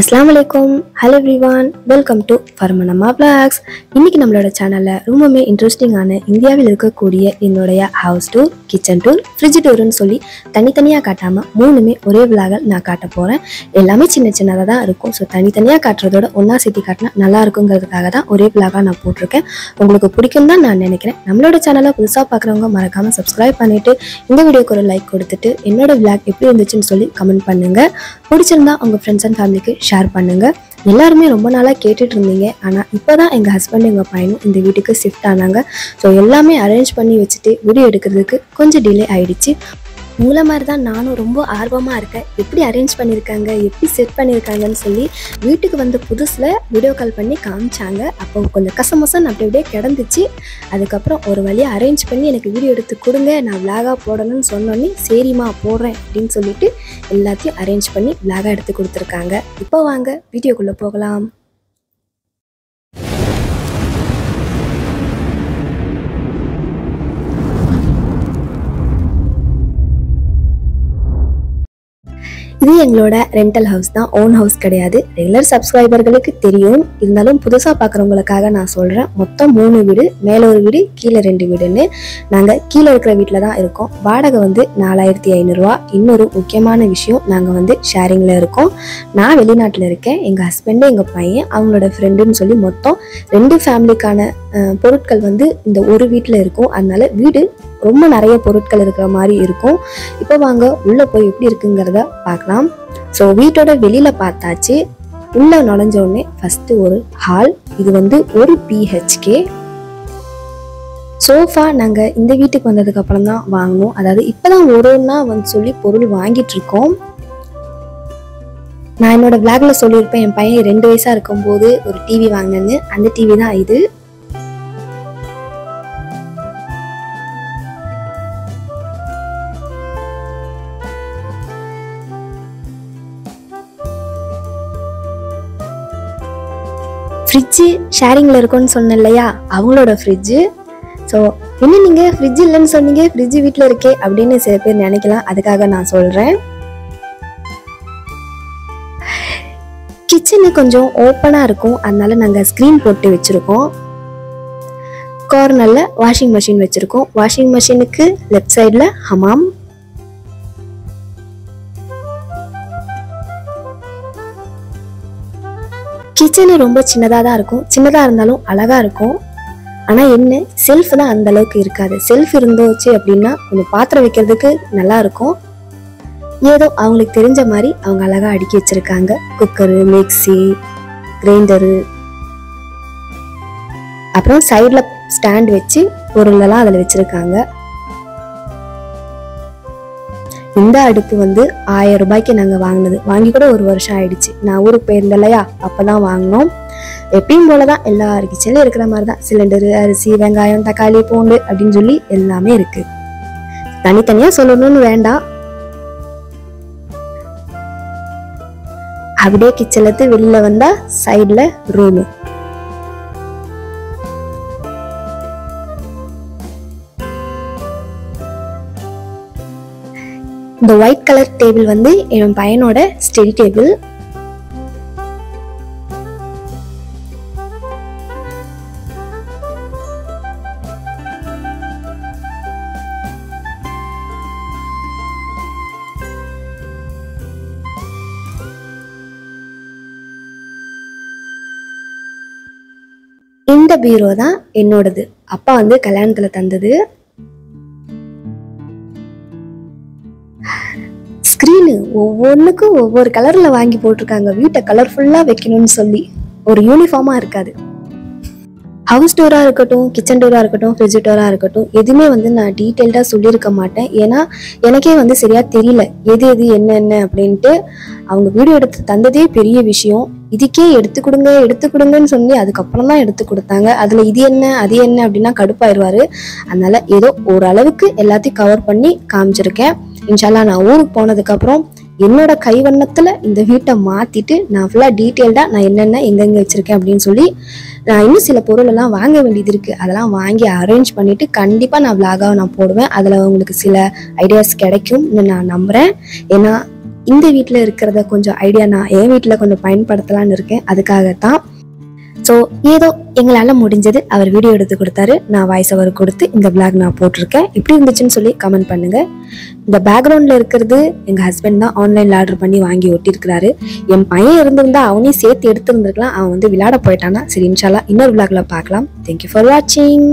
Assalamualaikum. Hello everyone. Welcome to Farmaan Amma vlogs. இன்னைக்கு நம்மளோட சேனல்ல ரொம்பவே இன்ட்ரஸ்டிங்கான இந்தியாவில் இருக்கக்கூடிய என்னோட house tour, kitchen tour, fridge டூர்னு சொல்லி தனித்தனியா காட்டாம மூணுமே ஒரே vlog-ல நான் காட்ட போறேன். எல்லாமே சின்ன சின்னதா தான் இருக்கும். சோ தனித்தனியா காட்டுறதோட ஒண்ணா சேர்த்து காட்டினா நல்லா இருக்குங்கிறதுக்காக தான் ஒரே vlog-ஆ நான் போட்டுருக்கேன். உங்களுக்கு பிடிக்கும் தான் நான் நினைக்கிறேன். நம்மளோட சேனலை புதுசா பார்க்குறவங்க மறக்காம subscribe பண்ணிட்டு இந்த வீடியோக்கு ஒரு லைக் கொடுத்துட்டு என்னோட vlog எப்படி இருந்துச்சுன்னு சொல்லி கமெண்ட் பண்ணுங்க. பிடிச்சிருந்தா உங்க ஃப்ரெண்ட்ஸ் அண்ட் ஃபேமிலிக்கு ஷேர் பண்ணுங்க. எல்லாருமே ரொம்ப நாளாக கேட்டுட்டு இருந்தீங்க. ஆனால் இப்போ தான் எங்கள் ஹஸ்பண்ட் எங்கள் பையனும் இந்த வீட்டுக்கு ஷிஃப்ட் ஆனாங்க. ஸோ எல்லாமே அரேஞ்ச் பண்ணி வச்சுட்டு வீடியோ எடுக்கிறதுக்கு கொஞ்சம் டிலே ஆகிடுச்சு. உங்களை மாதிரி தான் நானும் ரொம்ப ஆர்வமாக இருக்கேன். எப்படி அரேஞ்ச் பண்ணியிருக்காங்க, எப்படி செட் பண்ணியிருக்காங்கன்னு சொல்லி வீட்டுக்கு வந்து புதுசில் வீடியோ கால் பண்ணி காமிச்சாங்க. அப்போ கொஞ்சம் கசமசன்னு அப்படி அப்படியே கிடந்துச்சு. அதுக்கப்புறம் ஒரு வழியாக அரேஞ்ச் பண்ணி எனக்கு வீடியோ எடுத்து கொடுங்க, நான் vlog-ஆ போடணும்னு சொன்னோன்னே சரிம்மா போடுறேன் அப்படின்னு சொல்லிட்டு எல்லாத்தையும் அரேஞ்ச் பண்ணி vlog-ஆ எடுத்து கொடுத்துருக்காங்க. இப்போ வாங்க வீடியோக்குள்ளே போகலாம். இது எங்களோட ரெண்டல் ஹவுஸ் தான், ஓன் ஹவுஸ் கிடையாது. ரெகுலர் சப்ஸ்கிரைபர்களுக்கு தெரியும், இருந்தாலும் புதுசாக பார்க்குறவங்களுக்காக நான் சொல்கிறேன். மொத்தம் 3 வீடு, மேலே ஒரு வீடு, கீழே 2 வீடுன்னு. நாங்கள் கீழே இருக்கிற வீட்டில் தான் இருக்கோம். வாடகை வந்து 4500 ரூபா. இன்னொரு முக்கியமான விஷயம், நாங்கள் வந்து ஷேரிங்கில் இருக்கோம். நான் வெளிநாட்டில் இருக்கேன், எங்கள் ஹஸ்பண்டு எங்கள் பையன் அவங்களோட ஃப்ரெண்டுன்னு சொல்லி மொத்தம் 2 ஃபேமிலிக்கான பொருட்கள் வந்து இந்த ஒரு வீட்டில் இருக்கும். அதனால வீடு ரொம்ப நிறைய பொருட்கள் இருக்கிற மாதிரி இருக்கும். இப்போ வாங்க உள்ளே போய் எப்படி இருக்குங்கிறத பார்க்கலாம். ஸோ வீட்டோட வெளியில் பார்த்தாச்சு. உள்ளே நுழைஞ்ச உடனே ஃபஸ்ட்டு ஒரு ஹால். இது வந்து ஒரு BHK. சோஃபா நாங்கள் இந்த வீட்டுக்கு வந்ததுக்கு அப்புறம் தான் வாங்கினோம். அதாவது இப்போதான் ஒருன்னா வந்து சொல்லி பொருள் வாங்கிட்டு இருக்கோம். நான் என்னோட vlog-ல சொல்லியிருப்பேன், என் பையன் 2 வயசாக இருக்கும்போது ஒரு டிவி வாங்கினேன்னு. அந்த டிவி தான் இது. ஃப்ரிட்ஜு ஷேரிங்கில் இருக்கும்னு சொன்னேன் இல்லையா, அவங்களோட ஃப்ரிட்ஜு. ஸோ என்ன நீங்கள் ஃப்ரிட்ஜ் இல்லைன்னு சொன்னீங்க, ஃப்ரிட்ஜு வீட்டில் இருக்கே அப்படின்னு சில பேர் நினைக்கலாம். அதுக்காக நான் சொல்கிறேன். கிச்சனு கொஞ்சம் ஓப்பனாக இருக்கும், அதனால நாங்கள் ஸ்க்ரீன் போட்டு வச்சுருக்கோம். கார்னரில் வாஷிங் மிஷின் வச்சுருக்கோம். வாஷிங் மிஷினுக்கு லெஃப்ட் சைடில் ஹமாம். கிச்சனு ரொம்ப சின்னதாக தான் இருக்கும். சின்னதாக இருந்தாலும் அழகாக இருக்கும். ஆனால் என்ன, செல்ஃப் தான் அந்த அளவுக்கு இருக்காது. செல்ஃப் இருந்தோச்சு அப்படின்னா கொஞ்சம் பாத்திரம் வைக்கிறதுக்கு நல்லா இருக்கும். ஏதோ அவங்களுக்கு தெரிஞ்ச மாதிரி அவங்க அழகாக அடுக்கி வச்சுருக்காங்க. குக்கரு, மிக்சி, கிரைண்டரு, அப்புறம் சைடில் ஸ்டாண்ட் வச்சு பொருளெல்லாம் அதில் வச்சுருக்காங்க. இந்த அடுப்பு வந்து 1000 ரூபாய்க்கு நாங்கள் வாங்கினது. வாங்கி கூட 1 வருஷம் ஆயிடுச்சு. நான் ஊருக்கு போயிருந்தேன் இல்லையா, அப்போ தான் வாங்கினோம். எப்பயும் போல தான் எல்லார் கிச்சன்லையும் இருக்கிற மாதிரி தான். சிலிண்டரு, அரிசி, வெங்காயம், தக்காளி, பூண்டு அப்படின்னு சொல்லி எல்லாமே இருக்கு. தனித்தனியாக சொல்லணும்னு வேண்டாம். அப்படியே கிச்சன்லேருந்து வெளியில் வந்தால் சைடில் ரூமு. இந்த ஒயிட் கலர் டேபிள் வந்து என் பையனோட ஸ்டடி டேபிள். இந்த பீரோ தான் என்னோடது. அப்பா வந்து கல்யாணத்துல தந்தது. ஸ்க்ரீனு ஒவ்வொன்றுக்கும் ஒவ்வொரு கலரில் வாங்கி போட்டிருக்காங்க. வீட்டை கலர்ஃபுல்லாக வைக்கணும்னு சொல்லி. ஒரு யூனிஃபார்மாக இருக்காது. ஹவுஸ் டூராக இருக்கட்டும், கிச்சன் டூராக இருக்கட்டும், ஃப்ரிட்ஜ் டூராக இருக்கட்டும், எதுவுமே வந்து நான் டீட்டெயில்டாக சொல்லியிருக்க மாட்டேன். ஏன்னா எனக்கே வந்து சரியாக தெரியல எது எது என்ன அப்படின்ட்டு. அவங்க வீடியோ எடுத்து தந்ததே பெரிய விஷயம். இதுக்கே எடுத்து கொடுங்கன்னு சொல்லி அதுக்கப்புறம் தான் எடுத்து கொடுத்தாங்க. அதில் இது என்ன அது என்ன அப்படின்னா கடுப்பாயிருவாரு. அதனால ஏதோ ஓரளவுக்கு எல்லாத்தையும் கவர் பண்ணி காமிச்சிருக்கேன். இன்ஷால்லா நான் ஊருக்கு போனதுக்கப்புறம் என்னோட கைவண்ணத்தில் இந்த வீட்டை மாற்றிட்டு நான் ஃபுல்லாக டீட்டெயில்டாக நான் என்னென்ன எங்கெங்கே வச்சுருக்கேன் அப்படின்னு சொல்லி நான் இன்னும் சில பொருளெல்லாம் வாங்க வேண்டியது இருக்குது. அதெல்லாம் வாங்கி அரேஞ்ச் பண்ணிவிட்டு கண்டிப்பாக நான் vlog-ஆக நான் போடுவேன். அதில் உங்களுக்கு சில ஐடியாஸ் கிடைக்கும்னு நான் நம்புகிறேன். ஏன்னா இந்த வீட்டில் இருக்கிறத கொஞ்சம் ஐடியா நான் என் வீட்டில் கொஞ்சம் பயன்படுத்தலான்னு இருக்கேன். அதுக்காகத்தான். ஸோ ஏதோ எங்களால் முடிஞ்சது அவர் வீடியோ எடுத்து கொடுத்தாரு, நான் வாய்ஸ் ஓவர் கொடுத்து இந்த vlog நான் போட்டிருக்கேன். எப்படி இருந்துச்சுன்னு சொல்லி கமெண்ட் பண்ணுங்கள். இந்த பேக்ரவுண்டில் இருக்கிறது எங்கள் ஹஸ்பண்ட் தான் ஆன்லைனில் ஆர்டர் பண்ணி வாங்கி ஒட்டியிருக்கிறாரு. என் பையன் இருந்திருந்தா அவனையும் சேர்த்து எடுத்துருந்துருக்கலாம். அவன் வந்து விளையாட போயிட்டானா. சரி, இன்ஷால்லா இன்னொரு vlogல பார்க்கலாம். தேங்க்யூ ஃபார் வாட்சிங்.